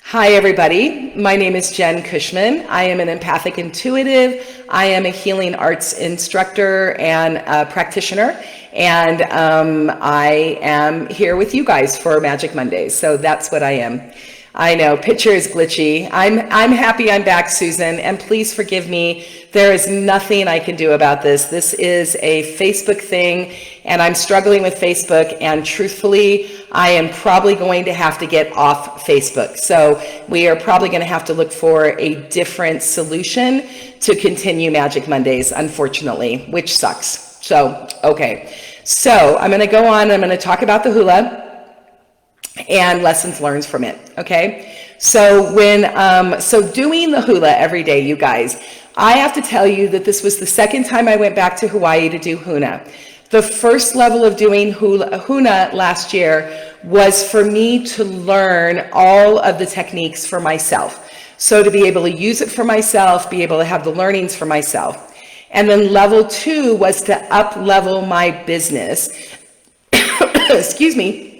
Hi, everybody. My name is Jen Cushman. I am an empathic intuitive. I am a healing arts instructor and a practitioner. And I am here with you guys for Magic Mondays. So that's what I am. I know, picture is glitchy. I'm happy I'm back, Susan, and please forgive me. There is nothing I can do about this. This is a Facebook thing, and I'm struggling with Facebook, and truthfully, I am probably going to have to get off Facebook. So we are probably going to have to look for a different solution to continue Magic Mondays, unfortunately, which sucks. So, okay. So I'm going to go on, I'm going to talk about the hula and lessons learned from it. Okay, so so doing the hula every day, you guys, I have to tell you that this was the second time I went back to Hawaii to do Huna. The first level of doing Huna last year was for me to learn all of the techniques for myself. So to be able to use it for myself, be able to have the learnings for myself. And then level 2 was to up level my business. Excuse me.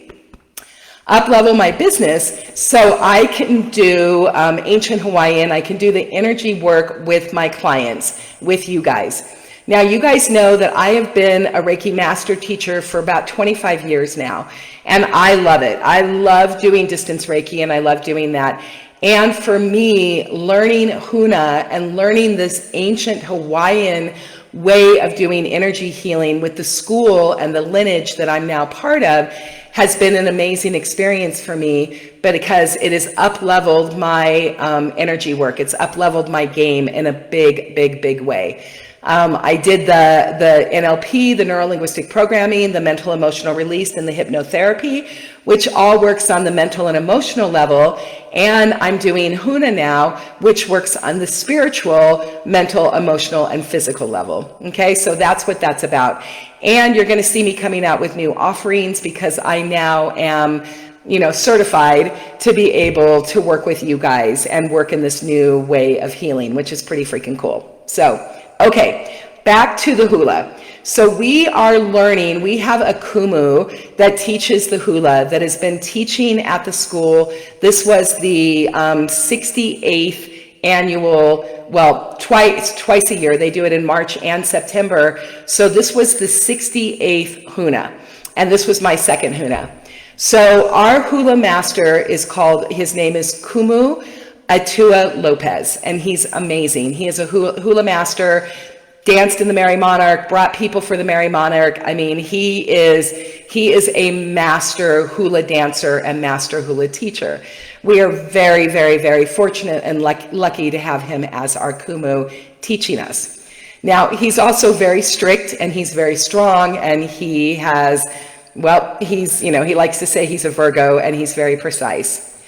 Up level my business so I can do ancient Hawaiian. I can do the energy work with my clients, with you guys. Now, you guys know that I have been a Reiki master teacher for about 25 years now, and I love it. I love doing distance Reiki, and I love doing that. And for me, learning Huna and learning this ancient Hawaiian way of doing energy healing with the school and the lineage that I'm now part of has been an amazing experience for me, but because it has up-leveled my energy work. It's up-leveled my game in a big way. I did the NLP, the neuro-linguistic programming, the mental emotional release, and the hypnotherapy, which all works on the mental and emotional level. And I'm doing Huna now, which works on the spiritual, mental, emotional, and physical level. Okay, so that's what that's about. And you're going to see me coming out with new offerings because I now am, certified to be able to work with you guys and work in this new way of healing, which is pretty freaking cool. So, okay, back to the hula. So we are learning, we have a kumu that teaches the hula that has been teaching at the school. This was the 68th annual, well, twice a year. They do it in March and September. So this was the 68th Huna, and this was my second Huna. So our hula master is his name is Kumu Atua Lopez, and he's amazing. He is a hula master, danced in the Merry Monarch, brought people for the Merry Monarch. I mean, he is a master hula dancer and master hula teacher. We are very fortunate and lucky to have him as our kumu teaching us. Now, he's also very strict and he's very strong, and he has, he likes to say he's a Virgo, and he's very precise.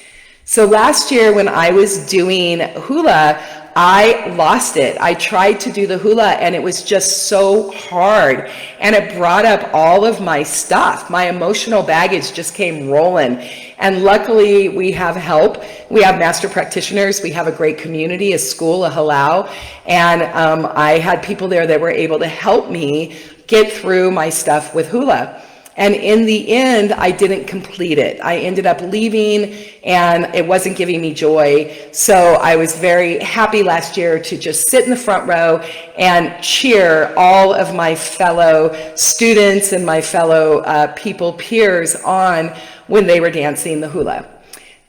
So last year when I was doing hula, I lost it. I tried to do the hula and it was just so hard, and it brought up all of my stuff. My emotional baggage just came rolling, and luckily we have help. We have master practitioners. We have a great community, a school, a halau, and I had people there that were able to help me get through my stuff with hula. And in the end, I didn't complete it. I ended up leaving and it wasn't giving me joy. So I was very happy last year to just sit in the front row and cheer all of my fellow students and my fellow peers on when they were dancing the hula.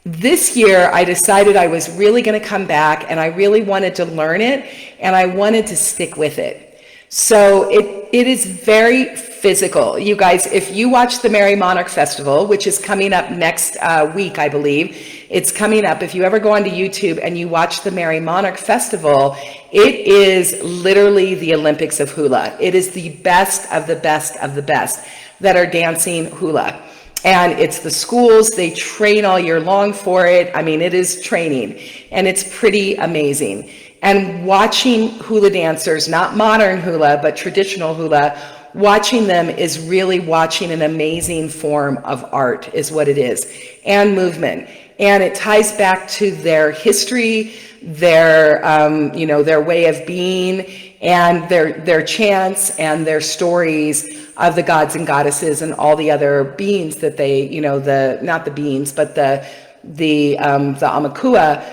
This year, I decided I was really going to come back, and I really wanted to learn it, and I wanted to stick with it. So it is very physical. You guys, if you watch the Merry Monarch Festival, which is coming up next week, I believe, it's coming up. If you ever go onto YouTube and you watch the Merry Monarch Festival, it is literally the Olympics of hula. It is the best of the best of the best that are dancing hula. And it's the schools, they train all year long for it. I mean, it is training, and it's pretty amazing. And watching hula dancers, not modern hula, but traditional hula, watching them is really watching an amazing form of art, is what it is, and movement. And it ties back to their history, their way of being, and their chants and their stories of the gods and goddesses and all the other beings that they, not the beings, but the Amakua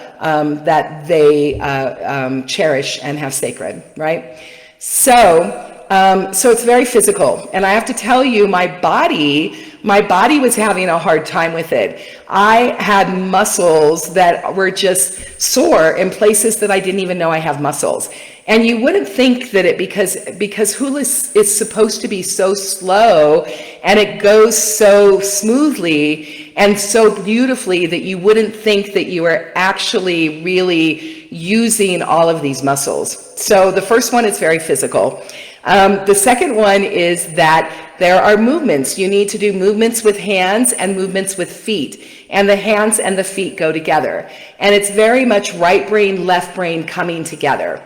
that they cherish and have sacred, right? So it's very physical, and I have to tell you, my body was having a hard time with it. I had muscles that were just sore in places that I didn't even know I have muscles. And you wouldn't think that because hula is supposed to be so slow and it goes so smoothly and so beautifully that you wouldn't think that you are actually really using all of these muscles. So the first one is very physical. The second one is that there are movements. You need to do movements with hands and movements with feet. And the hands and the feet go together. And it's very much right brain, left brain coming together.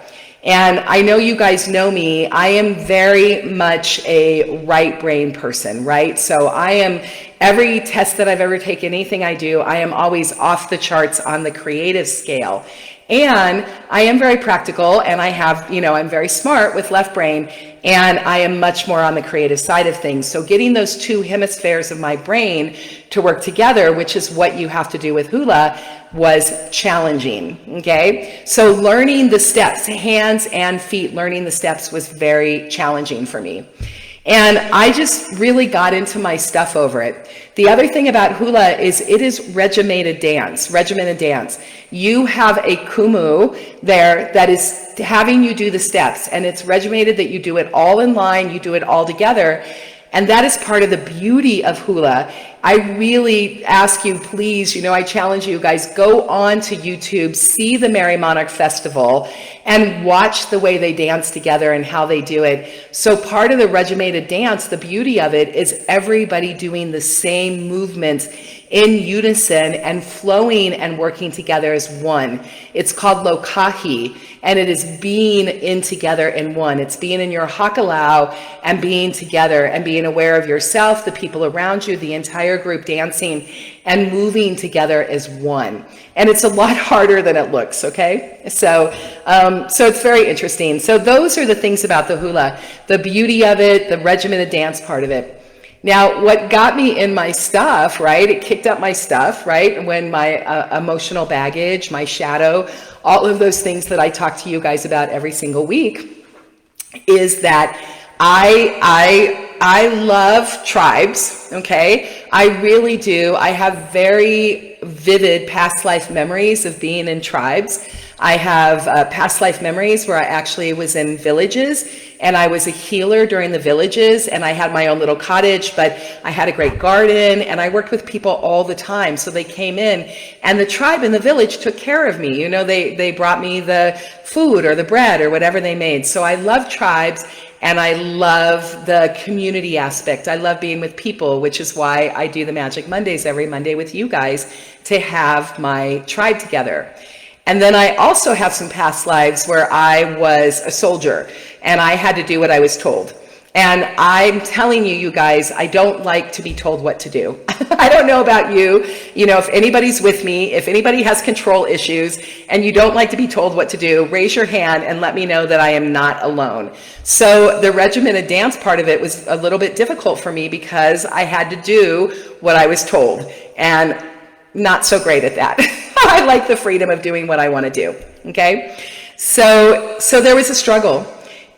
And I know you guys know me, I am very much a right brain person, right? So I am, every test that I've ever taken, anything I do, I am always off the charts on the creative scale. And I am very practical, and I have, I'm very smart with left brain, and I am much more on the creative side of things. So getting those two hemispheres of my brain to work together, which is what you have to do with hula, was challenging, okay? So learning the steps, hands and feet, learning the steps was very challenging for me. And I just really got into my stuff over it. The other thing about hula is it is regimented dance. You have a kumu there that is having you do the steps, and it's regimented that you do it all in line, you do it all together. And that is part of the beauty of hula. I really ask you, please, I challenge you guys, go on to YouTube, see the Merry Monarch Festival, and watch the way they dance together and how they do it. So part of the regimented dance, the beauty of it is everybody doing the same movements in unison and flowing and working together as one. It's called lokahi, and it is being in together in one. It's being in your hakalau and being together and being aware of yourself, the people around you, the entire group dancing and moving together as one. And it's a lot harder than it looks, okay? So it's very interesting. So those are the things about the hula, the beauty of it, the regimented dance part of it. Now, what got me in my stuff, right? It kicked up my stuff, right? When my emotional baggage, my shadow, all of those things that I talk to you guys about every single week, is that I love tribes, okay? I really do. I have very vivid past life memories of being in tribes. I have past life memories where I actually was in villages, and I was a healer during the villages, and I had my own little cottage, but I had a great garden, and I worked with people all the time. So they came in, and the tribe in the village took care of me. They brought me the food or the bread or whatever they made. So I love tribes, and I love the community aspect. I love being with people, which is why I do the Magic Mondays every Monday with you guys, to have my tribe together. And then I also have some past lives where I was a soldier and I had to do what I was told. And I'm telling you, you guys, I don't like to be told what to do. I don't know about you. If anybody's with me, if anybody has control issues and you don't like to be told what to do, raise your hand and let me know that I am not alone. So the regimented dance part of it was a little bit difficult for me because I had to do what I was told, and not so great at that. I like the freedom of doing what I want to do, okay? So there was a struggle,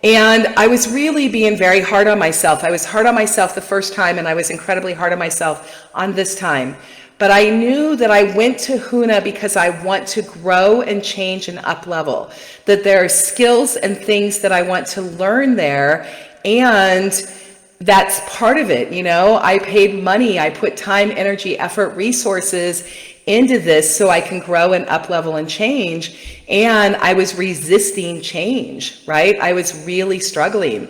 and I was really being very hard on myself. I was hard on myself the first time, and I was incredibly hard on myself on this time. But I knew that I went to Huna because I want to grow and change and up-level, that there are skills and things that I want to learn there, and that's part of it. I paid money, I put time, energy, effort, resources into this so I can grow and up level and change. And I was resisting change, right? I was really struggling.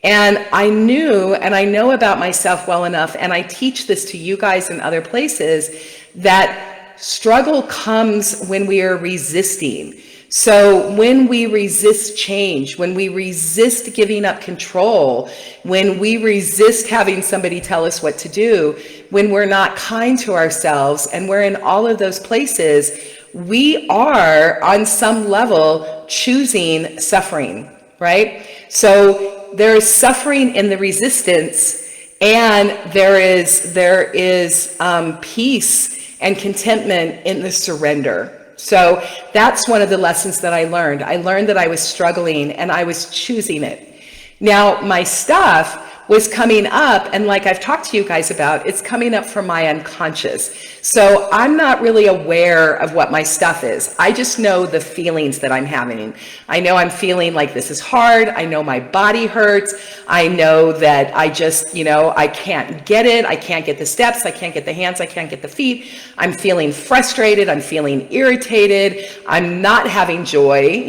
And I knew, and I know about myself well enough, and I teach this to you guys in other places, that struggle comes when we are resisting. So when we resist change, when we resist giving up control, when we resist having somebody tell us what to do, when we're not kind to ourselves, and we're in all of those places, we are on some level choosing suffering, right? So there is suffering in the resistance, and there is peace and contentment in the surrender. So that's one of the lessons that I learned. I learned that I was struggling and I was choosing it. Now, my stuff was coming up, and like I've talked to you guys about, it's coming up from my unconscious. So I'm not really aware of what my stuff is. I just know the feelings that I'm having. I know I'm feeling like this is hard. I know my body hurts. I know that I just, I can't get it. I can't get the steps. I can't get the hands. I can't get the feet. I'm feeling frustrated. I'm feeling irritated. I'm not having joy.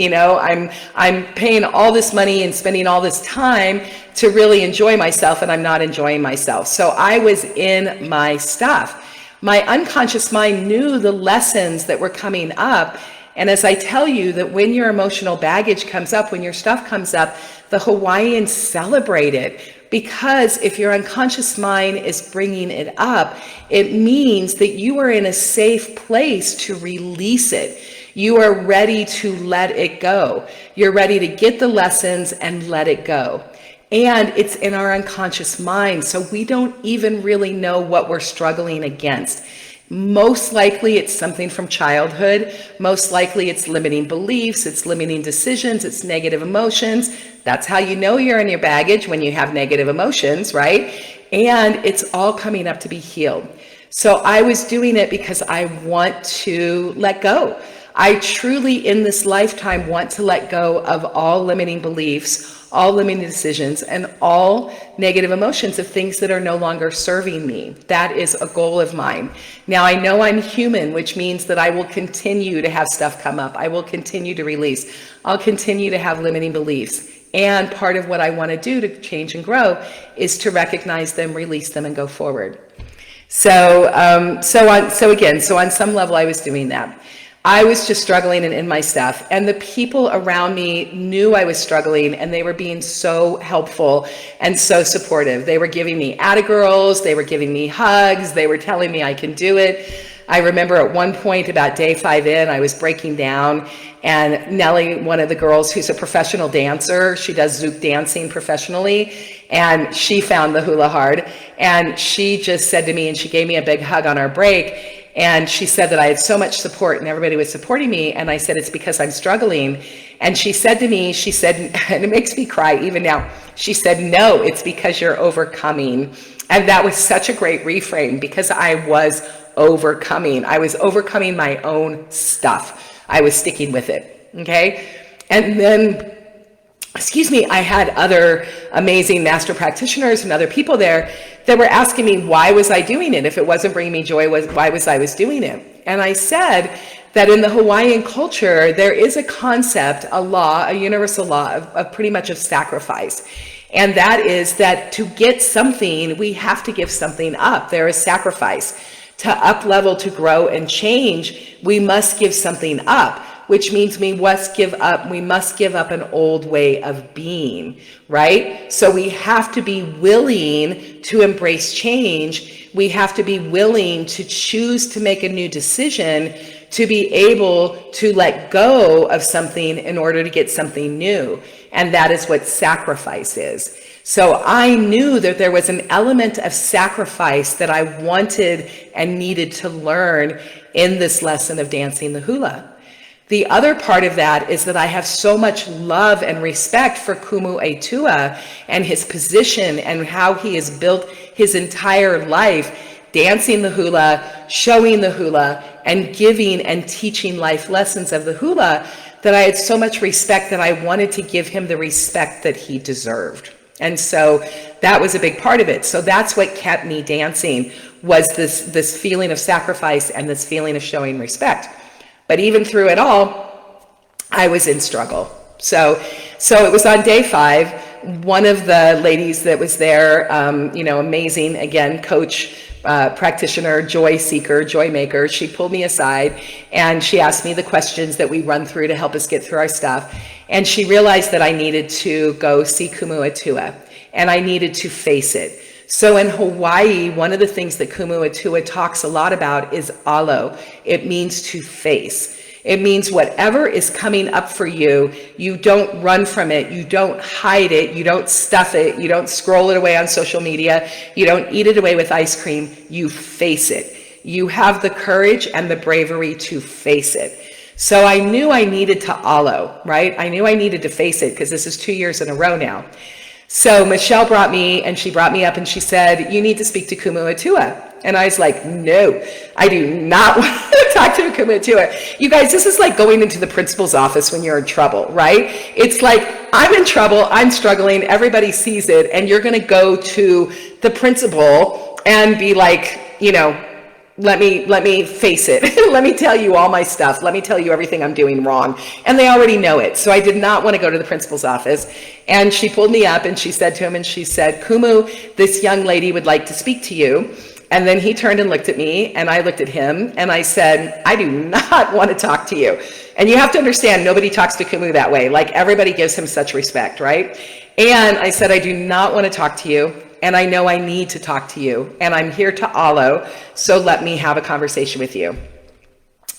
I'm paying all this money and spending all this time to really enjoy myself, and I'm not enjoying myself. So I was in my stuff. My unconscious mind knew the lessons that were coming up. And as I tell you, that when your emotional baggage comes up, when your stuff comes up, the Hawaiians celebrate it. Because if your unconscious mind is bringing it up, it means that you are in a safe place to release it. You are ready to let it go. You're ready to get the lessons and let it go. And it's in our unconscious mind, so we don't even really know what we're struggling against. Most likely it's something from childhood. Most likely it's limiting beliefs, it's limiting decisions, it's negative emotions. That's how you know you're in your baggage, when you have negative emotions, right? And it's all coming up to be healed. So I was doing it because I want to let go. I truly, in this lifetime, want to let go of all limiting beliefs, all limiting decisions, and all negative emotions of things that are no longer serving me. That is a goal of mine. Now, I know I'm human, which means that I will continue to have stuff come up. I will continue to release. I'll continue to have limiting beliefs. And part of what I want to do to change and grow is to recognize them, release them, and go forward. So on some level, I was doing that. I was just struggling and in my stuff, and the people around me knew I was struggling, and they were being so helpful and so supportive. They were giving me attagirls, they were giving me hugs, they were telling me I can do it. I remember at one point, about day 5 in, I was breaking down, and Nellie, one of the girls who's a professional dancer, she does Zouk dancing professionally, and she found the hula hard, and she just said to me, and she gave me a big hug on our break, and she said that I had so much support and everybody was supporting me. And I said, it's because I'm struggling. And she said to me, she said, and it makes me cry even now, she said, no, it's because you're overcoming. And that was such a great reframe, because I was overcoming. I was overcoming my own stuff. I was sticking with it. Okay. And then, I had other amazing master practitioners and other people there that were asking me, why was I doing it? If it wasn't bringing me joy, why was I doing it? And I said that in the Hawaiian culture, there is a concept, a law, a universal law of pretty much of sacrifice. And that is that to get something, we have to give something up. There is sacrifice. To up level, to grow and change, we must give something up, which means we must give up an old way of being, right? So we have to be willing to embrace change. We have to be willing to choose to make a new decision, to be able to let go of something in order to get something new. And that is what sacrifice is. So I knew that there was an element of sacrifice that I wanted and needed to learn in this lesson of dancing the hula. The other part of that is that I have so much love and respect for Kumu Etua and his position and how he has built his entire life dancing the hula, showing the hula, and giving and teaching life lessons of the hula, that I had so much respect that I wanted to give him the respect that he deserved. And so that was a big part of it. So that's what kept me dancing, was this feeling of sacrifice and this feeling of showing respect. But even through it all, I was in struggle. So it was on day 5, one of the ladies that was there, amazing, again, coach, practitioner, joy seeker, joy maker, she pulled me aside and she asked me the questions that we run through to help us get through our stuff. And she realized that I needed to go see Kumu Etua and I needed to face it. So in Hawaii, one of the things that Kumu Etua talks a lot about is alo. It means to face. It means whatever is coming up for you, you don't run from it, you don't hide it, you don't stuff it, you don't scroll it away on social media, you don't eat it away with ice cream, you face it. you have the courage and the bravery to face it. So I knew I needed to allo, right? I knew I needed to face it because this is 2 years in a row now. So Michelle brought me up and she said, you need to speak to Kumu Atua. And I was like, no, I do not want to talk to Kumu Atua. You guys, this is like going into the principal's office when you're in trouble, right? It's like, I'm in trouble, I'm struggling, everybody sees it, and you're going to go to the principal and be like, you know, let me face it. Let me tell you all my stuff. Let me tell you everything I'm doing wrong. And they already know it. So I did not want to go to the principal's office. And she pulled me up and she said to him, and she said, Kumu, this young lady would like to speak to you. And then he turned and looked at me and I looked at him and I said, I do not want to talk to you. And you have to understand, nobody talks to Kumu that way. Like, everybody gives him such respect, right? And I said, I do not want to talk to you. And I know I need to talk to you, and I'm here to allo, so let me have a conversation with you.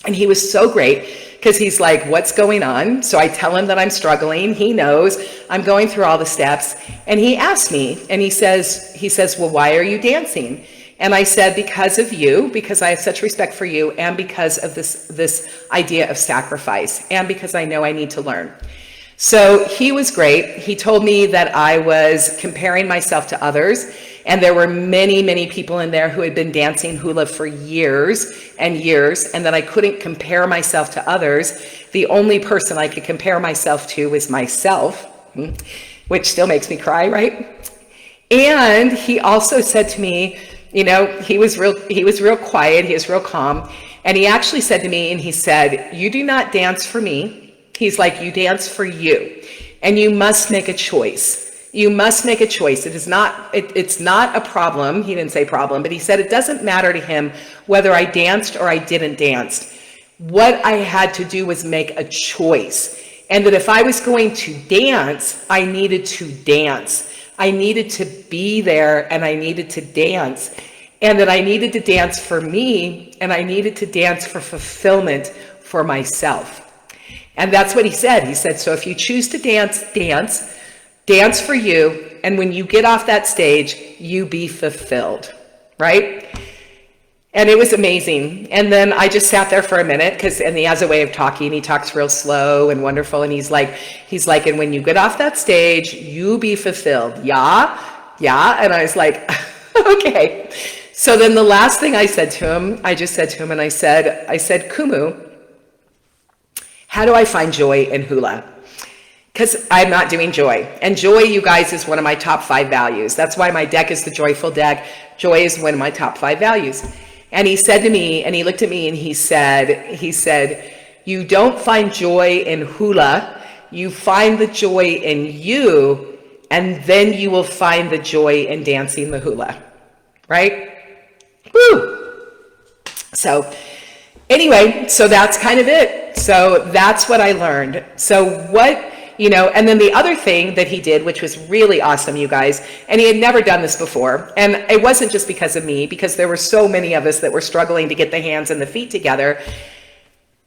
And he was so great because he's like, what's going on? So I tell him that I'm struggling. He knows I'm going through all the steps. And he asked me, and he says, well, why are you dancing? And I said, because of you, because I have such respect for you, and because of this idea of sacrifice, and because I know I need to learn. So he was great. He told me that I was comparing myself to others, and there were many, many people in there who had been dancing hula for years and years, and that I couldn't compare myself to others. The only person I could compare myself to was myself, which still makes me cry, right? And he also said to me, you know, he was real quiet, he was real calm, and he actually said to me, and he said, you do not dance for me. He's like, you dance for you, and you must make a choice. You must make a choice. It's not a problem. He didn't say problem, but he said it doesn't matter to him whether I danced or I didn't dance. What I had to do was make a choice, and that if I was going to dance, I needed to dance. I needed to be there, and I needed to dance, and that I needed to dance for me, and I needed to dance for fulfillment for myself. And that's what he said. He said, so if you choose to dance, dance for you. And when you get off that stage, you be fulfilled, right? And it was amazing. And then I just sat there for a minute and he has a way of talking. He talks real slow and wonderful. And he's like, and when you get off that stage, you be fulfilled. Yeah. And I was like, okay. So then the last thing I said to him, I said, Kumu, how do I find joy in hula? Because I'm not doing joy. And joy, you guys, is one of my top 5 values. That's why my deck is the joyful deck. Joy is one of my top 5 values. And he said to me, and he looked at me and he said, you don't find joy in hula, you find the joy in you, and then you will find the joy in dancing the hula, right? Woo! So anyway, so that's kind of it. So that's what I learned. So and then the other thing that he did, which was really awesome, you guys, and he had never done this before. And it wasn't just because of me, because there were so many of us that were struggling to get the hands and the feet together.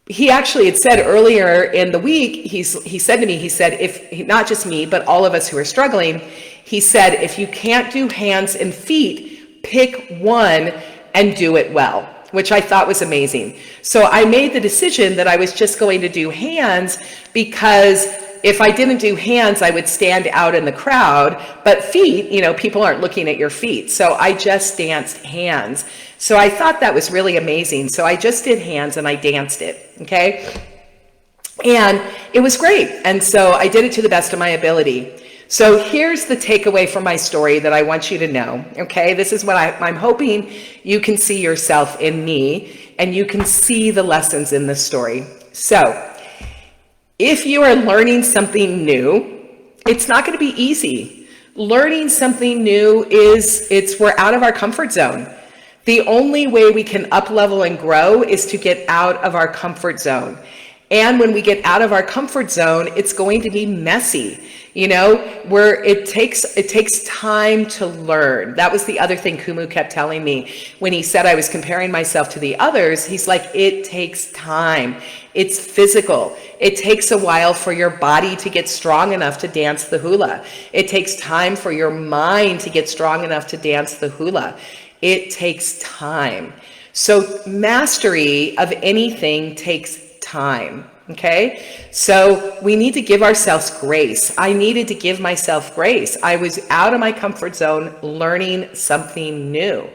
He actually had said earlier in the week, he said to me, he said, if not just me, but all of us who are struggling, he said, if you can't do hands and feet, pick one and do it well, which I thought was amazing. So I made the decision that I was just going to do hands, because if I didn't do hands, I would stand out in the crowd, but feet, people aren't looking at your feet. So I just danced hands. So I thought that was really amazing. So I just did hands and I danced it, okay? And it was great. And so I did it to the best of my ability. So here's the takeaway from my story that I want you to know, okay? This is what I'm hoping you can see yourself in me, and you can see the lessons in this story. So if you are learning something new, it's not going to be easy. Learning something new we're out of our comfort zone. The only way we can up level and grow is to get out of our comfort zone. And when we get out of our comfort zone, it's going to be messy. It takes time to learn. That was the other thing Kumu kept telling me when he said I was comparing myself to the others. He's like, it takes time. It's physical. It takes a while for your body to get strong enough to dance the hula. It takes time for your mind to get strong enough to dance the hula. It takes time. So mastery of anything takes time. Okay, so we need to give ourselves grace. I needed to give myself grace. I was out of my comfort zone learning something new.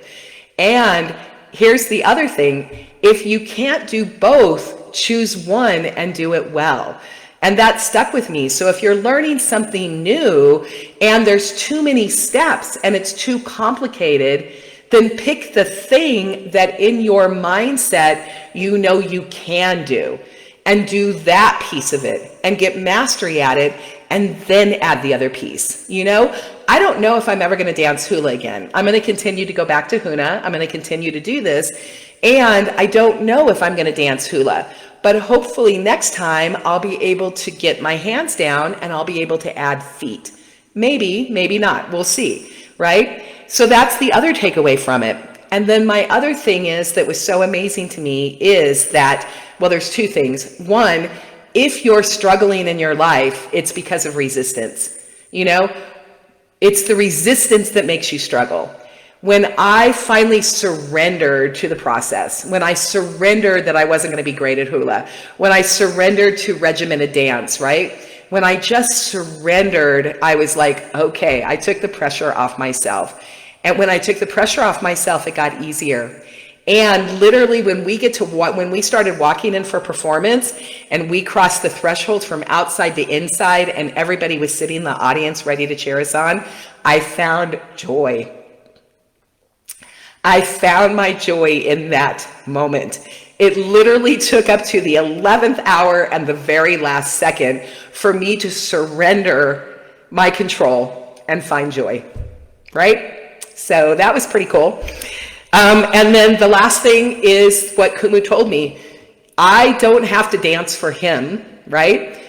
And here's the other thing. If you can't do both, choose one and do it well. And that stuck with me. So if you're learning something new and there's too many steps and it's too complicated, then pick the thing that in your mindset you know you can do, and do that piece of it and get mastery at it, and then add the other piece. You know, I don't know if I'm ever going to dance hula again. I'm going to continue to go back to Huna. I'm going to continue to do this. And I don't know if I'm going to dance hula, but hopefully next time I'll be able to get my hands down and I'll be able to add feet. Maybe, maybe not. We'll see, right? So that's the other takeaway from it. And then my other thing is that was so amazing to me is that, well, there's two things. One, if you're struggling in your life, it's because of resistance. You know, it's the resistance that makes you struggle. When I finally surrendered to the process, when I surrendered that I wasn't going to be great at hula, when I surrendered to regimented dance, right? When I just surrendered, I was like, okay, I took the pressure off myself. And when I took the pressure off myself, it got easier. And literally when we started walking in for performance and we crossed the threshold from outside to inside and everybody was sitting in the audience ready to cheer us on, I found joy. I found my joy in that moment. It literally took up to the 11th hour and the very last second for me to surrender my control and find joy, right? So that was pretty cool. And then the last thing is what Kumu told me. I don't have to dance for him, right?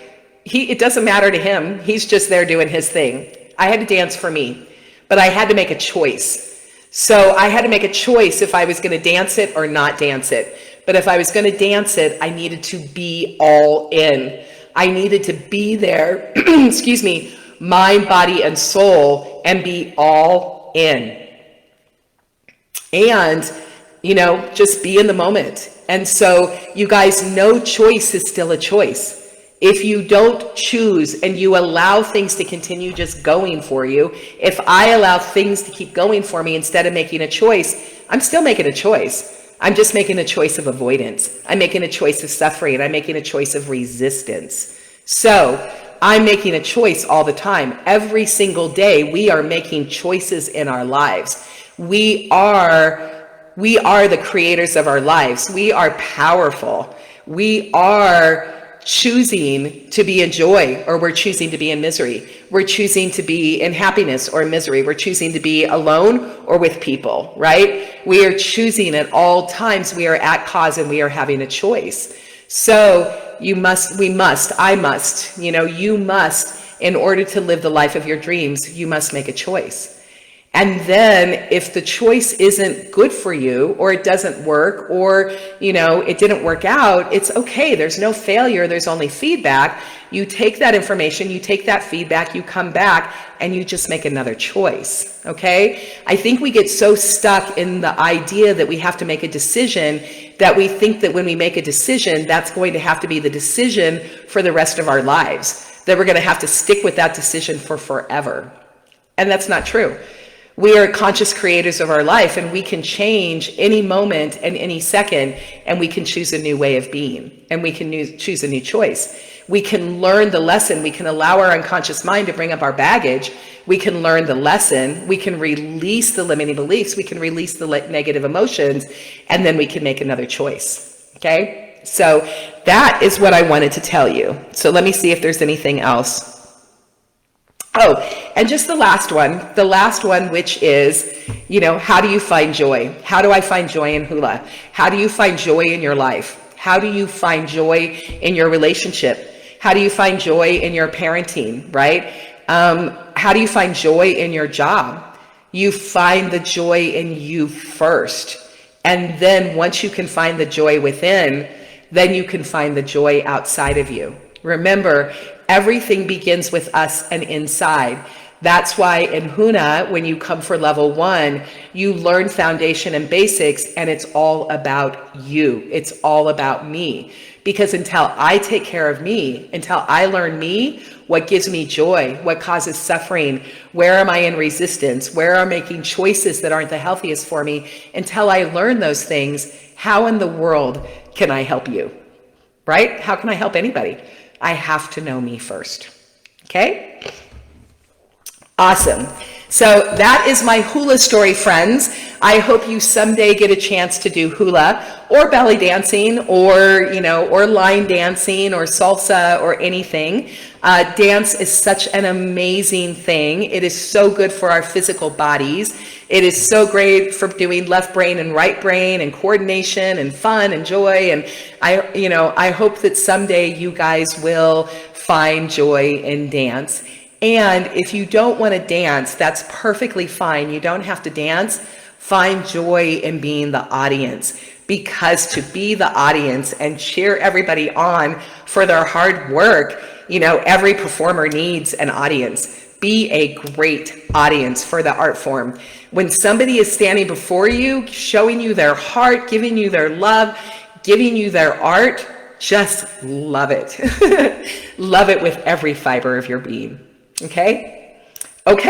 It doesn't matter to him. He's just there doing his thing. I had to dance for me, but I had to make a choice. So I had to make a choice if I was going to dance it or not dance it. But if I was going to dance it, I needed to be all in. I needed to be there, excuse me, mind, body, and soul, and be all in. And, you know, just be in the moment. And so you guys, no choice is still a choice. If you don't choose and you allow things to continue just going for you, if I allow things to keep going for me instead of making a choice, I'm still making a choice. I'm just making a choice of avoidance. I'm making a choice of suffering. I'm making a choice of resistance. So I'm making a choice all the time. Every single day, we are making choices in our lives. We are the creators of our lives. We are powerful. We are choosing to be in joy, or we're choosing to be in misery. We're choosing to be in happiness or misery. We're choosing to be alone or with people, right? We are choosing at all times. We are at cause and we are having a choice. So you must, I must, you must, in order to live the life of your dreams, you must make a choice. And then if the choice isn't good for you, or it doesn't work, or, it didn't work out, it's okay. There's no failure. There's only feedback. You take that information, you take that feedback, you come back, and you just make another choice. Okay? I think we get so stuck in the idea that we have to make a decision that we think that when we make a decision, that's going to have to be the decision for the rest of our lives, that we're going to have to stick with that decision for forever. And that's not true. We are conscious creators of our life, and we can change any moment and any second, and we can choose a new way of being, and we can choose a new choice. We can learn the lesson. We can allow our unconscious mind to bring up our baggage. We can learn the lesson. We can release the limiting beliefs. We can release the negative emotions, and then we can make another choice. Okay? So that is what I wanted to tell you. So let me see if there's anything else. Oh, and just the last one, which is, how do you find joy? How do I find joy in hula? How do you find joy in your life? How do you find joy in your relationship? How do you find joy in your parenting, right? How do you find joy in your job? You find the joy in you first. And then once you can find the joy within, then you can find the joy outside of you. Remember, everything begins with us and inside. That's why in Huna, when you come for level 1, you learn foundation and basics, and it's all about you. It's all about me. Because until I take care of me, until I learn me, what gives me joy, what causes suffering, where am I in resistance, where am I making choices that aren't the healthiest for me, until I learn those things, how in the world can I help you? Right? How can I help anybody? I have to know me first. Okay? Awesome. So that is my hula story, friends. I hope you someday get a chance to do hula or belly dancing or, or line dancing or salsa or anything. Dance is such an amazing thing. It is so good for our physical bodies. It is so great for doing left brain and right brain and coordination and fun and joy. And I hope that someday you guys will find joy in dance. And if you don't want to dance, that's perfectly fine. You don't have to dance. Find joy in being the audience, because to be the audience and cheer everybody on for their hard work, every performer needs an audience. Be a great audience for the art form. When somebody is standing before you, showing you their heart, giving you their love, giving you their art, just love it. Love it with every fiber of your being. Okay?